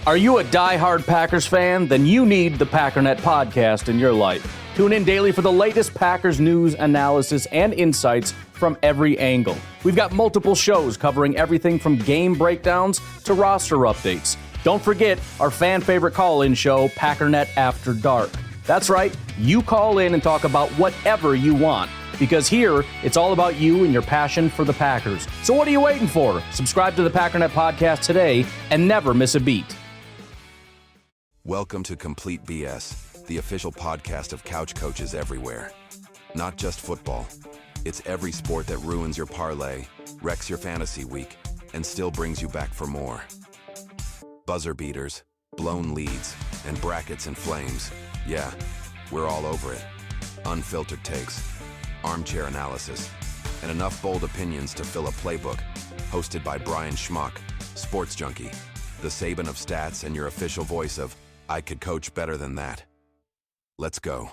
Are you a die-hard Packers fan? Then you need the Packernet podcast in your life. Tune in daily for the latest Packers news, analysis, and insights from every angle. We've got multiple shows covering everything from game breakdowns to roster updates. Don't forget our fan-favorite call-in show, Packernet After Dark. That's right, you call in and talk about whatever you want. Because here, it's all about you and your passion for the Packers. So what are you waiting for? Subscribe to the Packernet podcast today and never miss a beat. Welcome to Complete BS, the official podcast of couch coaches everywhere. Not just football. It's every sport that ruins your parlay, wrecks your fantasy week, and still brings you back for more. Buzzer beaters, blown leads, and brackets and flames. Yeah, we're all over it. Unfiltered takes, armchair analysis, and enough bold opinions to fill a playbook. Hosted by Brien Schmauch, sports junkie, the Saban of stats, and your official voice of I could coach better than that. Let's go.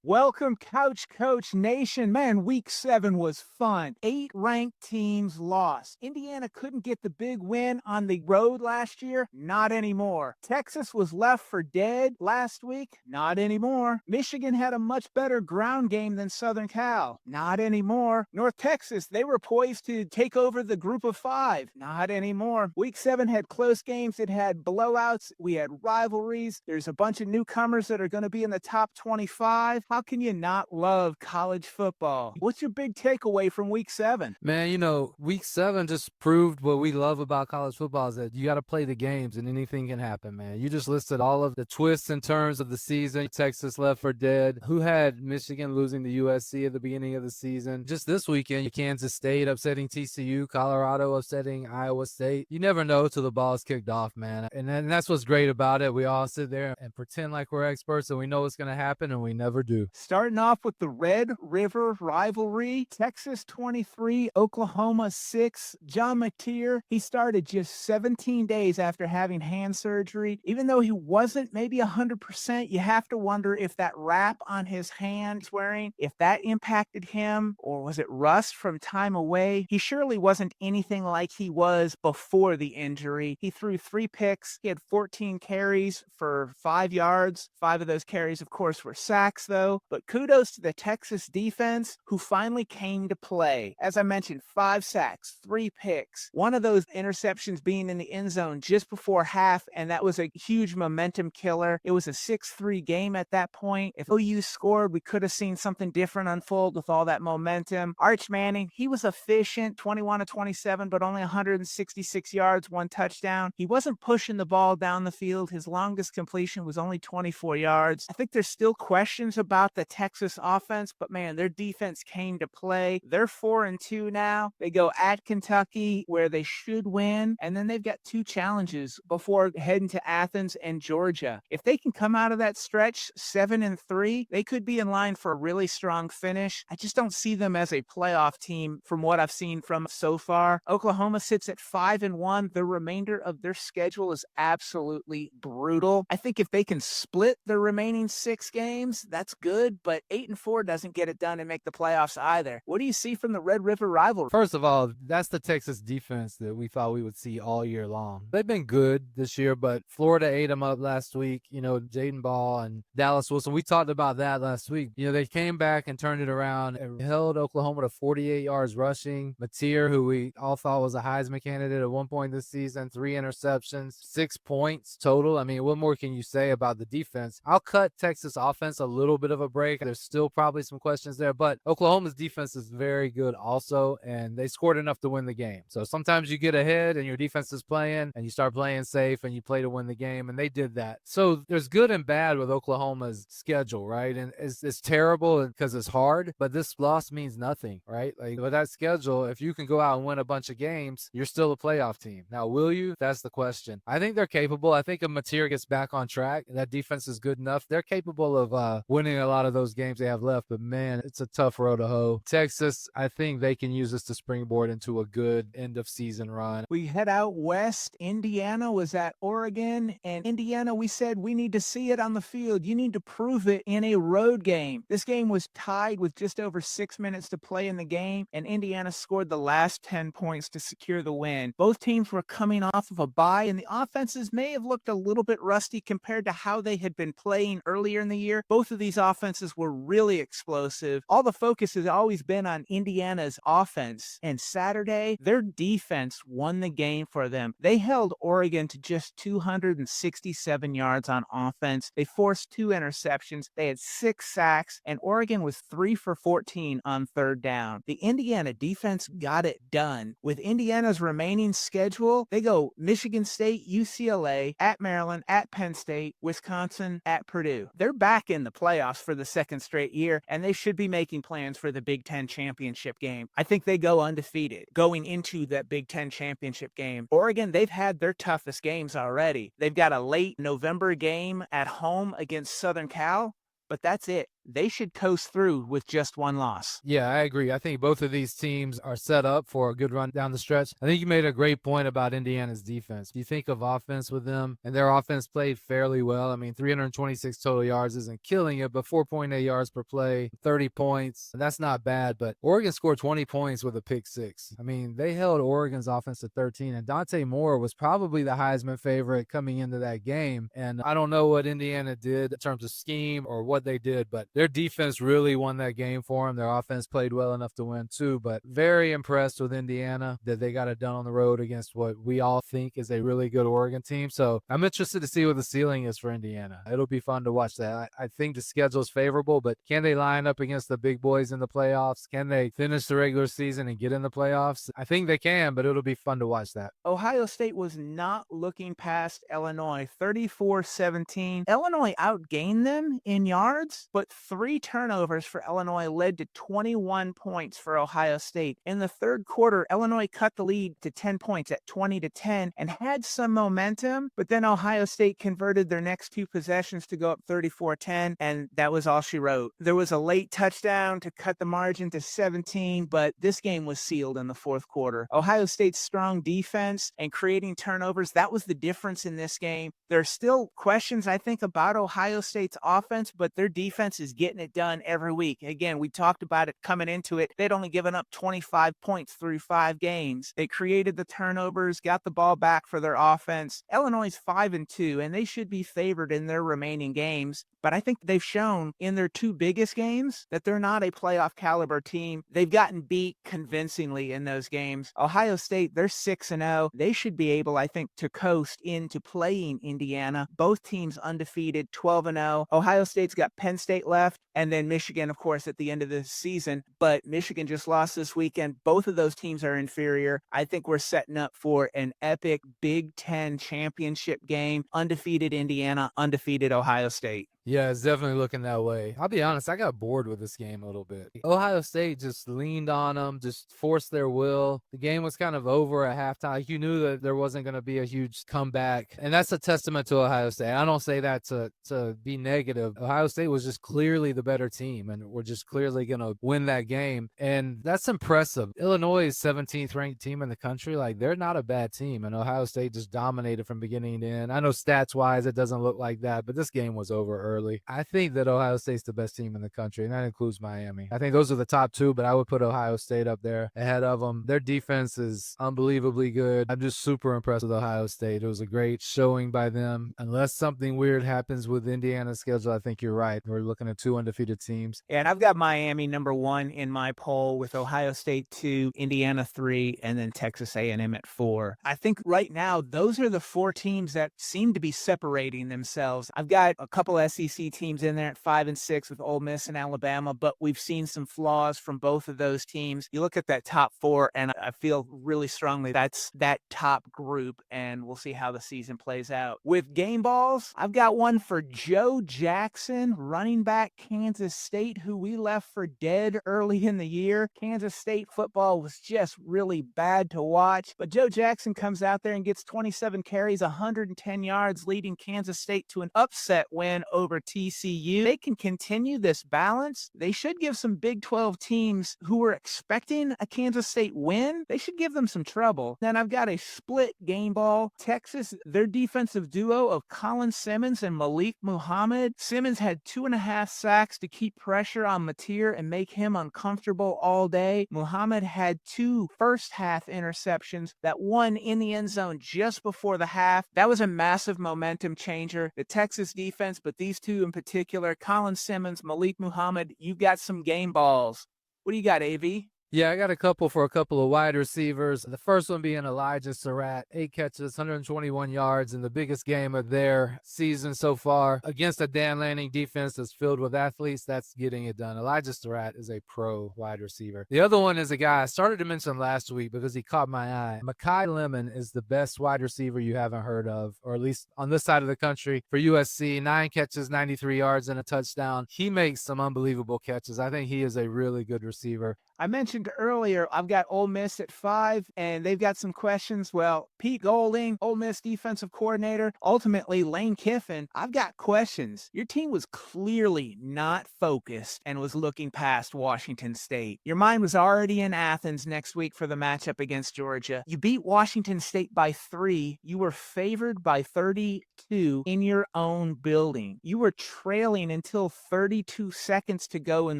Welcome, Couch Coach Nation. Man, week 7 was fun. 8 ranked teams lost. Indiana couldn't get the big win on the road last year. Not anymore. Texas was left for dead last week. Not anymore. Michigan had a much better ground game than Southern Cal. Not anymore. North Texas, they were poised to take over the group of 5. Not anymore. Week 7 had close games. It had blowouts. We had rivalries. There's a bunch of newcomers that are going to be in the top 25. How can you not love college football? What's your big takeaway from week 7? Man, week 7 just proved what we love about college football is that you got to play the games and anything can happen, man. You just listed all of the twists and turns of the season. Texas left for dead. Who had Michigan losing to USC at the beginning of the season? Just this weekend, Kansas State upsetting TCU, Colorado upsetting Iowa State. You never know till the ball's kicked off, man. And that's what's great about it. We all sit there and pretend like we're experts and we know what's going to happen, and we never do. Starting off with the Red River rivalry, Texas 23, Oklahoma 6. John Mateer, he started just 17 days after having hand surgery. Even though he wasn't maybe 100%, you have to wonder if that wrap on his hand he's wearing, if that impacted him, or was it rust from time away? He surely wasn't anything like he was before the injury. He threw 3 picks. He had 14 carries for 5 yards. 5 of those carries, of course, were sacks, though. But kudos to the Texas defense who finally came to play. As I mentioned, 5 sacks, 3 picks. One of those interceptions being in the end zone just before half, and that was a huge momentum killer. It was a 6-3 game at that point. If OU scored, we could have seen something different unfold with all that momentum. Arch Manning, he was efficient, 21-27, but only 166 yards, 1 touchdown. He wasn't pushing the ball down the field. His longest completion was only 24 yards. I think there's still questions about the Texas offense, but man, their defense came to play. They're 4-2 now. They go at Kentucky, where they should win, and then they've got 2 challenges before heading to Athens and Georgia. If they can come out of that stretch 7-3, they could be in line for a really strong finish. I just don't see them as a playoff team from what I've seen from so far. Oklahoma sits at 5-1. The remainder of their schedule is absolutely brutal. I think if they can split the remaining 6 games, that's good, but 8-4 doesn't get it done and make the playoffs either. What do you see from the Red River rivalry? First of all, that's the Texas defense that we thought we would see all year long. They've been good this year, but Florida ate them up last week. Jaden Ball and Dallas Wilson, we talked about that last week. They came back and turned it around and held Oklahoma to 48 yards rushing. Mateer, who we all thought was a Heisman candidate at one point this season, 3 interceptions, 6 points total. I mean, what more can you say about the defense? I'll cut Texas offense a little bit of a break. There's still probably some questions there, but Oklahoma's defense is very good also, and they scored enough to win the game. So sometimes you get ahead and your defense is playing and you start playing safe and you play to win the game, and they did that. So there's good and bad with Oklahoma's schedule, right? And it's terrible because it's hard, but this loss means nothing, right? Like with that schedule, if you can go out and win a bunch of games, you're still a playoff team. Now, will you? That's the question. I think they're capable. I think if Mateer gets back on track, that defense is good enough. They're capable of winning a lot of those games they have left, but man, it's a tough road to hoe. Texas, I think they can use this to springboard into a good end of season run. We head out west. Indiana was at Oregon, and Indiana, we said we need to see it on the field. You need to prove it in a road game. This game was tied with just over 6 minutes to play in the game, and Indiana scored the last 10 points to secure the win. Both teams were coming off of a bye, and the offenses may have looked a little bit rusty compared to how they had been playing earlier in the year. Both of these offenses were really explosive. All the focus has always been on Indiana's offense, and Saturday, their defense won the game for them. They held Oregon to just 267 yards on offense. They forced 2 interceptions. They had 6 sacks, and Oregon was 3 for 14 on third down. The Indiana defense got it done. With Indiana's remaining schedule, they go Michigan State, UCLA, at Maryland, at Penn State, Wisconsin, at Purdue. They're back in the playoffs for the second straight year, and they should be making plans for the Big Ten championship game. I think they go undefeated going into that Big Ten championship game. Oregon, they've had their toughest games already. They've got a late November game at home against Southern Cal, but that's it. They should coast through with just 1 loss. Yeah, I agree. I think both of these teams are set up for a good run down the stretch. I think you made a great point about Indiana's defense. You think of offense with them, and their offense played fairly well. I mean, 326 total yards isn't killing it, but 4.8 yards per play, 30 points. That's not bad, but Oregon scored 20 points with a pick 6. I mean, they held Oregon's offense to 13, and Dante Moore was probably the Heisman favorite coming into that game. And I don't know what Indiana did in terms of scheme or what they did, but their defense really won that game for them. Their offense played well enough to win too, but very impressed with Indiana that they got it done on the road against what we all think is a really good Oregon team. So I'm interested to see what the ceiling is for Indiana. It'll be fun to watch that. I think the schedule is favorable, but can they line up against the big boys in the playoffs? Can they finish the regular season and get in the playoffs? I think they can, but it'll be fun to watch that. Ohio State was not looking past Illinois, 34-17. Illinois outgained them in yards, but 3 turnovers for Illinois led to 21 points for Ohio State. In the third quarter, Illinois cut the lead to 10 points at 20-10 and had some momentum, but then Ohio State converted their next 2 possessions to go up 34-10, and that was all she wrote. There was a late touchdown to cut the margin to 17, but this game was sealed in the fourth quarter. Ohio State's strong defense and creating turnovers, that was the difference in this game. There are still questions, I think, about Ohio State's offense, but their defense is getting it done every week. Again, we talked about it coming into it. They'd only given up 25 points through 5 games. They created the turnovers, got the ball back for their offense. Illinois is 5-2, and they should be favored in their remaining games. But I think they've shown in their 2 biggest games that they're not a playoff caliber team. They've gotten beat convincingly in those games. Ohio State, they're 6-0. They should be able, I think, to coast into playing Indiana. Both teams undefeated, 12-0. Ohio State's got Penn State left, and then Michigan, of course, at the end of the season. But Michigan just lost this weekend. Both of those teams are inferior. I think we're setting up for an epic Big Ten championship game. Undefeated Indiana, undefeated Ohio State. Yeah, it's definitely looking that way. I'll be honest, I got bored with this game a little bit. Ohio State just leaned on them, just forced their will. The game was kind of over at halftime. You knew that there wasn't going to be a huge comeback, and that's a testament to Ohio State. I don't say that to be negative. Ohio State was just clearly the better team, and we're just clearly going to win that game, and that's impressive. Illinois is 17th ranked team in the country. Like, they're not a bad team, and Ohio State just dominated from beginning to end. I know stats-wise it doesn't look like that, but this game was over early. I think that Ohio State's the best team in the country, and that includes Miami. I think those are the top 2, but I would put Ohio State up there ahead of them. Their defense is unbelievably good. I'm just super impressed with Ohio State. It was a great showing by them. Unless something weird happens with Indiana's schedule, I think you're right. We're looking at 2 undefeated teams. And I've got Miami number 1 in my poll, with Ohio State 2, Indiana 3, and then Texas A&M at 4. I think right now those are the 4 teams that seem to be separating themselves. I've got a couple SEC teams in there at 5 and 6 with Ole Miss and Alabama, but we've seen some flaws from both of those teams. You look at that top 4, and I feel really strongly that's that top group, and we'll see how the season plays out. With game balls, I've got one for Joe Jackson, running back, Kansas State, who we left for dead early in the year. Kansas State football was just really bad to watch, but Joe Jackson comes out there and gets 27 carries, 110 yards, leading Kansas State to an upset win over over TCU. They can continue this balance. They should give some Big 12 teams who were expecting a Kansas State win, they should give them some trouble. Then I've got a split game ball. Texas, their defensive duo of Colin Simmons and Malik Muhammad. Simmons had 2.5 sacks to keep pressure on Mateer and make him uncomfortable all day. Muhammad had 2 first-half interceptions, that one in the end zone just before the half. That was a massive momentum changer. The Texas defense, but these two in particular, Colin Simmons, Malik Muhammad, you've got some game balls. What do you got, AV? Yeah, I got a couple for a couple of wide receivers. The first one being Elijah Surratt, 8 catches, 121 yards in the biggest game of their season so far. Against a Dan Lanning defense that's filled with athletes, that's getting it done. Elijah Surratt is a pro wide receiver. The other one is a guy I started to mention last week because he caught my eye. Mekhi Lemon is the best wide receiver you haven't heard of, or at least on this side of the country for USC. 9 catches, 93 yards, and a touchdown. He makes some unbelievable catches. I think he is a really good receiver. I mentioned earlier, I've got Ole Miss at 5, and they've got some questions. Well, Pete Golding, Ole Miss defensive coordinator, ultimately Lane Kiffin, I've got questions. Your team was clearly not focused and was looking past Washington State. Your mind was already in Athens next week for the matchup against Georgia. You beat Washington State by 3. You were favored by 32 in your own building. You were trailing until 32 seconds to go in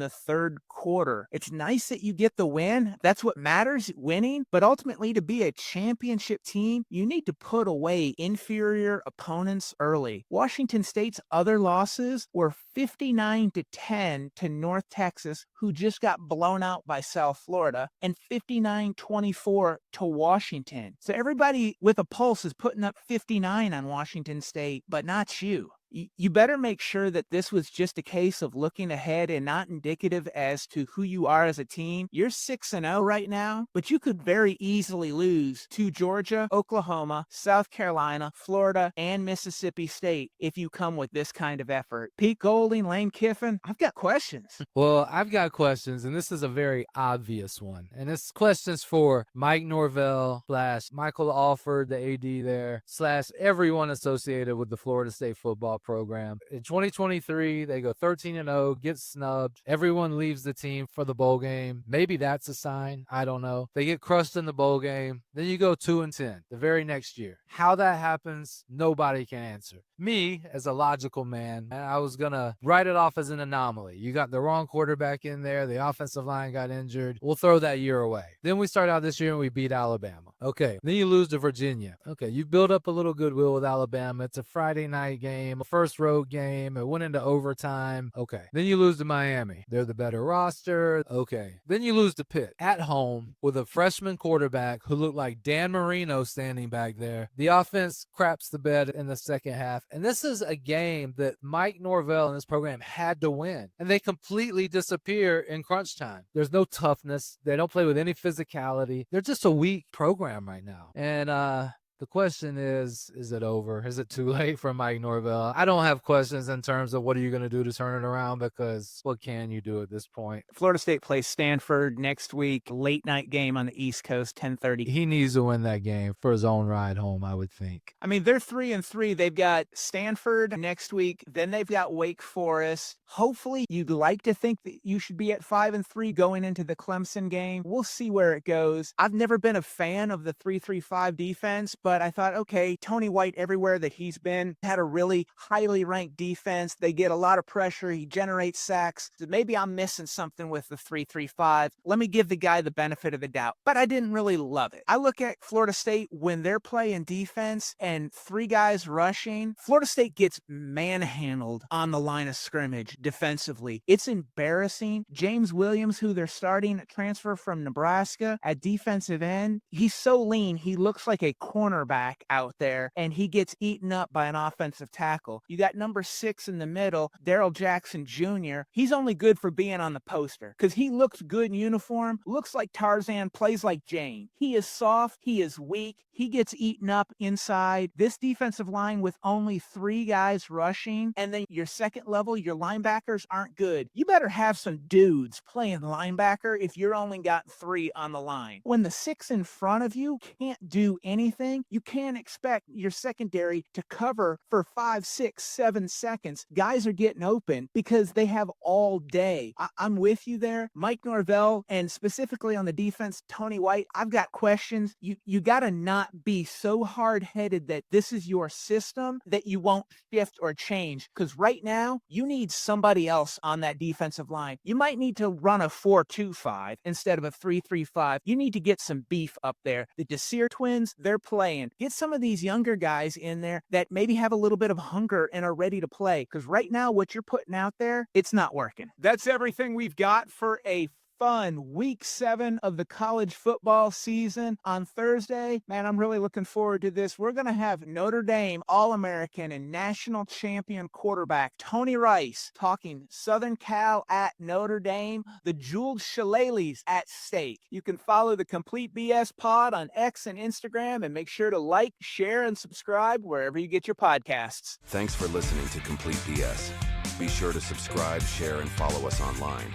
the third quarter. It's nice that you get the win. That's what matters, winning. But ultimately, to be a championship team, you need to put away inferior opponents early. Washington State's other losses were 59-10 to North Texas, who just got blown out by South Florida, and 59-24 to Washington. So everybody with a pulse is putting up 59 on Washington State, but not you. You better make sure that this was just a case of looking ahead and not indicative as to who you are as a team. You're 6-0 right now, but you could very easily lose to Georgia, Oklahoma, South Carolina, Florida, and Mississippi State if you come with this kind of effort. Pete Golding, Lane Kiffin, I've got questions. Well, I've got questions, and this is a very obvious one. And it's questions for Mike Norvell / Michael Alford, the AD there, / everyone associated with the Florida State football program. In 2023, they go 13-0, get snubbed. Everyone leaves the team for the bowl game. Maybe that's a sign. I don't know. They get crushed in the bowl game. Then you go 2-10 the very next year. How that happens, nobody can answer. Me, as a logical man, I was going to write it off as an anomaly. You got the wrong quarterback in there. The offensive line got injured. We'll throw that year away. Then we start out this year and we beat Alabama. Okay. Then you lose to Virginia. Okay. You build up a little goodwill with Alabama. It's a Friday night game, a first road game. It went into overtime. Okay. Then you lose to Miami. They're the better roster. Okay. Then you lose to Pitt at home with a freshman quarterback who looked like Dan Marino standing back there. The offense craps the bed in the second half. And this is a game that Mike Norvell and this program had to win. And they completely disappear in crunch time. There's no toughness. They don't play with any physicality. They're just a weak program right now. And the question is it over? Is it too late for Mike Norvell? I don't have questions in terms of what are you going to do to turn it around, because what can you do at this point? Florida State plays Stanford next week, late night game on the East Coast, 10:30. He needs to win that game for his own ride home, I would think. I mean, they're 3-3. They've got Stanford next week. Then they've got Wake Forest. Hopefully, you'd like to think that you should be at 5-3 going into the Clemson game. We'll see where it goes. I've never been a fan of the 3-3-5 defense, but I thought, okay, Tony White, everywhere that he's been, had a really highly ranked defense. They get a lot of pressure. He generates sacks. So maybe I'm missing something with the 3-3-5. Let me give the guy the benefit of the doubt. But I didn't really love it. I look at Florida State when they're playing defense and 3 guys rushing. Florida State gets manhandled on the line of scrimmage defensively. It's embarrassing. James Williams, who they're starting, transfer from Nebraska at defensive end, he's so lean. He looks like a cornerback out there, and he gets eaten up by an offensive tackle. You got number 6 in the middle, Darrell Jackson Jr. He's only good for being on the poster because he looks good in uniform, looks like Tarzan, plays like Jane. He is soft, he is weak, he gets eaten up inside. This defensive line with only 3 guys rushing, and then your second level, your linebackers aren't good. You better have some dudes playing linebacker if you're only got 3 on the line. When the 6 in front of you can't do anything, you can't expect your secondary to cover for 5, 6, 7 seconds. Guys are getting open because they have all day. I'm with you there. Mike Norvell, and specifically on the defense, Tony White, I've got questions. You got to not be so hard-headed that this is your system that you won't shift or change, because right now you need somebody else on that defensive line. You might need to run a 4-2-5 instead of a 3-3-5. You need to get some beef up there. The Desir twins, they're playing. Get some of these younger guys in there that maybe have a little bit of hunger and are ready to play, because right now what you're putting out there, it's not working. That's everything we've got for a fun week 7 of the college football season. On Thursday, man, I'm really looking forward to this. We're going to have Notre Dame All-American and national champion quarterback Tony Rice talking Southern Cal at Notre Dame, the jeweled shillelaghs at stake. You can follow the Complete BS Pod on X and Instagram, and make sure to like, share, and subscribe wherever you get your podcasts. Thanks for listening to Complete BS. Be sure to subscribe, share, and follow us online.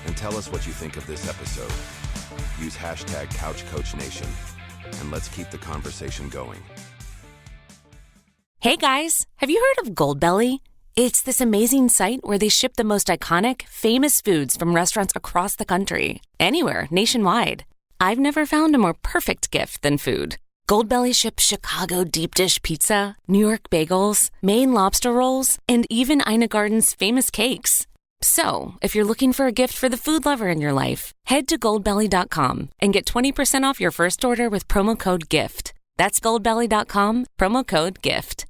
And tell us what you think of this episode. Use hashtag CouchCoachNation, and let's keep the conversation going. Hey guys, have you heard of Goldbelly? It's this amazing site where they ship the most iconic, famous foods from restaurants across the country, anywhere nationwide. I've never found a more perfect gift than food. Goldbelly ships Chicago deep dish pizza, New York bagels, Maine lobster rolls, and even Ina Garden's famous cakes. So, if you're looking for a gift for the food lover in your life, head to goldbelly.com and get 20% off your first order with promo code GIFT. That's goldbelly.com, promo code GIFT.